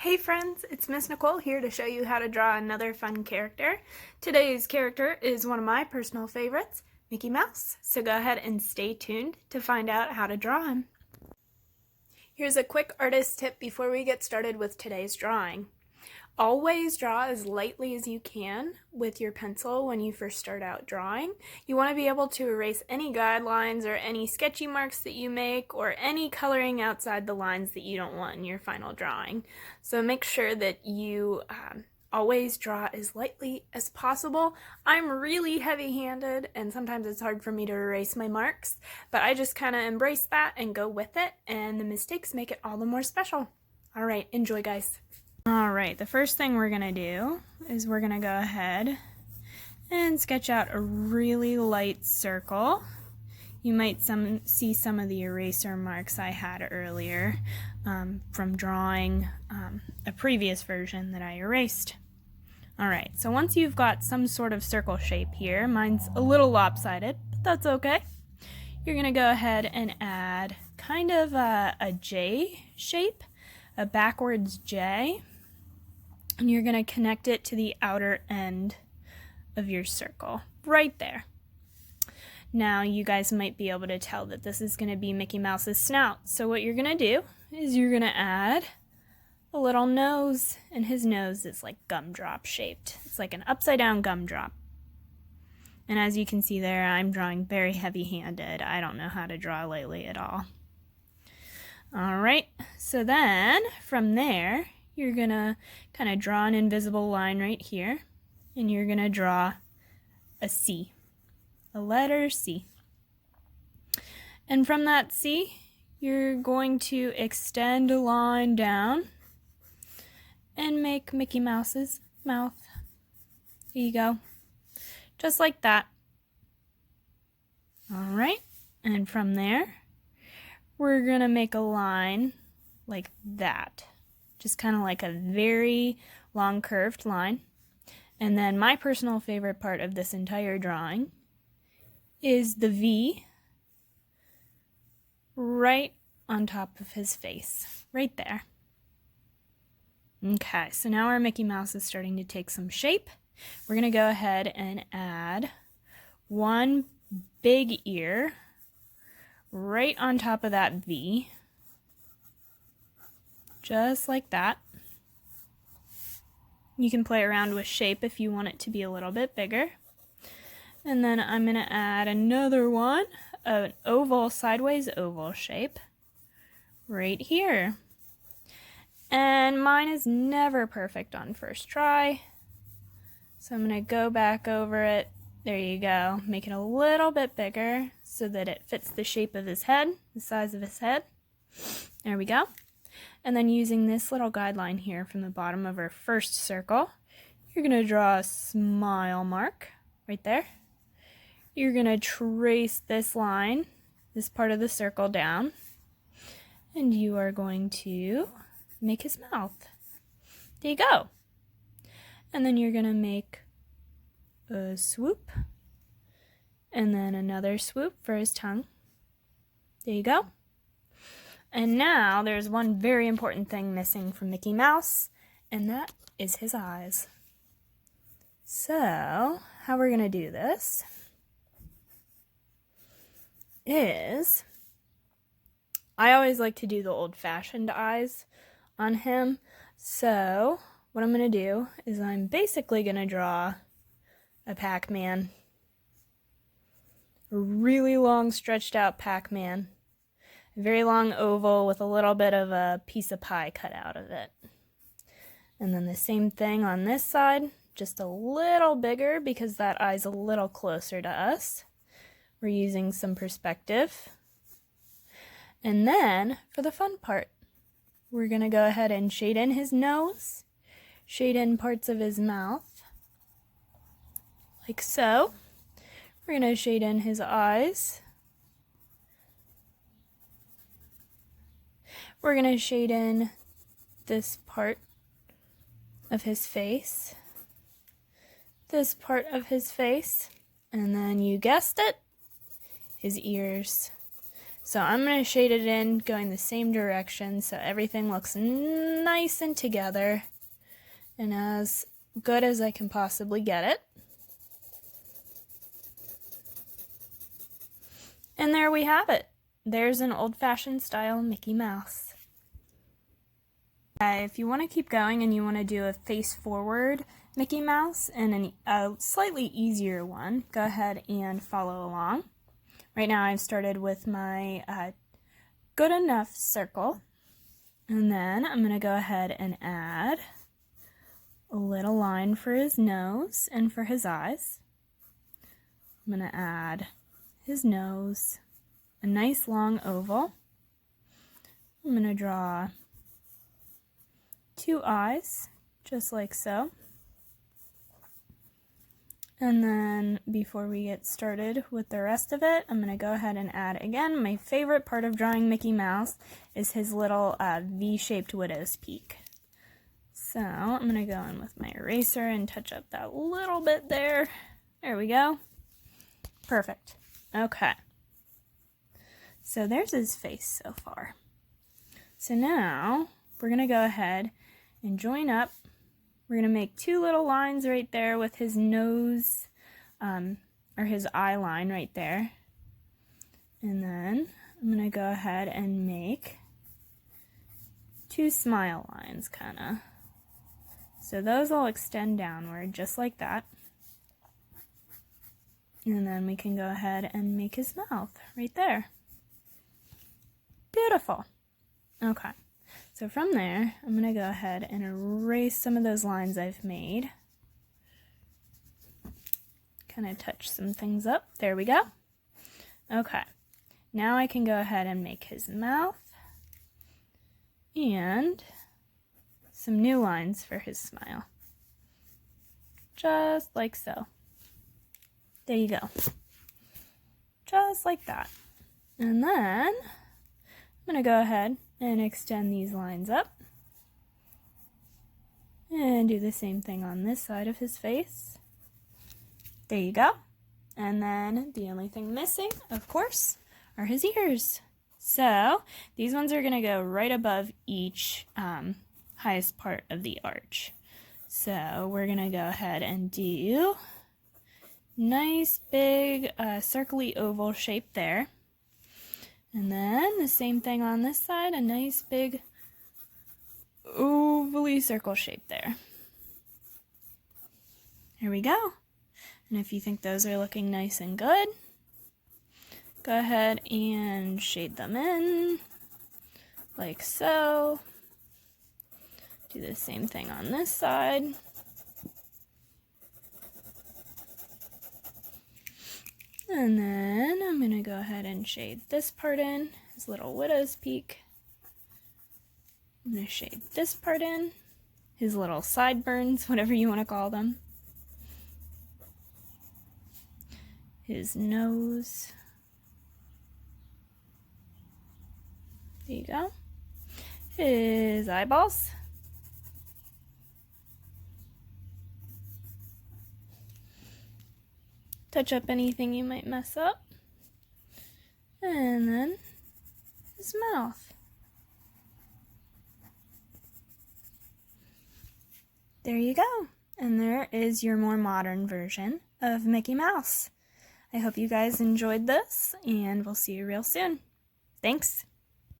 Hey friends, it's Miss Nicole here to show you how to draw another fun character. Today's character is one of my personal favorites, Mickey Mouse, so go ahead and stay tuned to find out how to draw him. Here's a quick artist tip before we get started with today's drawing. Always draw as lightly as you can with your pencil when you first start out drawing. You want to be able to erase any guidelines or any sketchy marks that you make or any coloring outside the lines that you don't want in your final drawing. So make sure that you always draw as lightly as possible. I'm really heavy-handed and sometimes it's hard for me to erase my marks, but I just kind of embrace that and go with it, and the mistakes make it all the more special. All right, enjoy guys. Alright, the first thing we're going to do is we're going to go ahead and sketch out a really light circle. You might see some of the eraser marks I had earlier from drawing a previous version that I erased. Alright, so once you've got some sort of circle shape here, mine's a little lopsided, but that's okay. You're going to go ahead and add kind of a J shape, a backwards J. And you're going to connect it to the outer end of your circle, right there. Now you guys might be able to tell that this is going to be Mickey Mouse's snout. So what you're going to do is you're going to add a little nose, and his nose is like gumdrop shaped. It's like an upside down gumdrop. And as you can see there, I'm drawing very heavy-handed. I don't know how to draw lightly at all. Alright, so then from there, you're going to kind of draw an invisible line right here, and you're going to draw a C, a letter C. And from that C, you're going to extend a line down and make Mickey Mouse's mouth. There you go. Just like that. All right, and from there, we're going to make a line like that. Just kind of like a very long curved line. And then my personal favorite part of this entire drawing is the V right on top of his face, right there. Okay, so now our Mickey Mouse is starting to take some shape. We're going to go ahead and add one big ear right on top of that V. Just like that. You can play around with shape if you want it to be a little bit bigger. And then I'm going to add another one, an oval, sideways oval shape, right here. And mine is never perfect on first try. So I'm going to go back over it. There you go. Make it a little bit bigger so that it fits the shape of his head, the size of his head. There we go. And then using this little guideline here from the bottom of our first circle, you're going to draw a smile mark right there. You're going to trace this line, this part of the circle down, and you are going to make his mouth. There you go. And then you're going to make a swoop, and then another swoop for his tongue. There you go. And now there's one very important thing missing from Mickey Mouse, and that is his eyes. So, how we're going to do this is, I always like to do the old-fashioned eyes on him. So, what I'm going to do is I'm basically going to draw a Pac-Man. A really long, stretched out Pac-Man. Very long oval with a little bit of a piece of pie cut out of it. And then the same thing on this side, just a little bigger because that eye's a little closer to us. We're using some perspective. And then, for the fun part, we're going to go ahead and shade in his nose, shade in parts of his mouth, like so. We're going to shade in his eyes. We're going to shade in this part of his face, this part of his face, and then you guessed it, his ears. So I'm going to shade it in going the same direction so everything looks nice and together and as good as I can possibly get it. And there we have it. There's an old-fashioned style Mickey Mouse. If you want to keep going and you want to do a face-forward Mickey Mouse and a slightly easier one, go ahead and follow along. Right now I've started with my good enough circle, and then I'm going to go ahead and add a little line for his nose and for his eyes. I'm going to add his nose, a nice long oval. I'm going to draw 2 eyes, just like so. And then before we get started with the rest of it, I'm going to go ahead and add, again, my favorite part of drawing Mickey Mouse is his little V-shaped widow's peak. So I'm going to go in with my eraser and touch up that little bit there. There we go. Perfect. Okay. So there's his face so far. So now we're going to go ahead and join up. We're going to make 2 little lines right there with his nose, or his eye line right there. And then I'm going to go ahead and make 2 smile lines, kind of. So those will extend downward, just like that. And then we can go ahead and make his mouth right there. Beautiful. Okay. So from there, I'm going to go ahead and erase some of those lines I've made. Kind of touch some things up. There we go. Okay. Now I can go ahead and make his mouth and some new lines for his smile. Just like so. There you go. Just like that. And then I'm going to go ahead and extend these lines up and do the same thing on this side of his face. There you go. And then the only thing missing, of course, are his ears. So these ones are going to go right above each highest part of the arch. So we're going to go ahead and do nice big circly oval shape there. And then the same thing on this side, a nice big ovally circle shape there. There we go. And if you think those are looking nice and good, go ahead and shade them in like so. Do the same thing on this side. And then I'm going to go ahead and shade this part in, his little widow's peak. I'm going to shade this part in, his little sideburns, whatever you want to call them. His nose. There you go. His eyeballs. Touch up anything you might mess up. And then his mouth. There you go. And there is your more modern version of Mickey Mouse. I hope you guys enjoyed this, and we'll see you real soon. Thanks.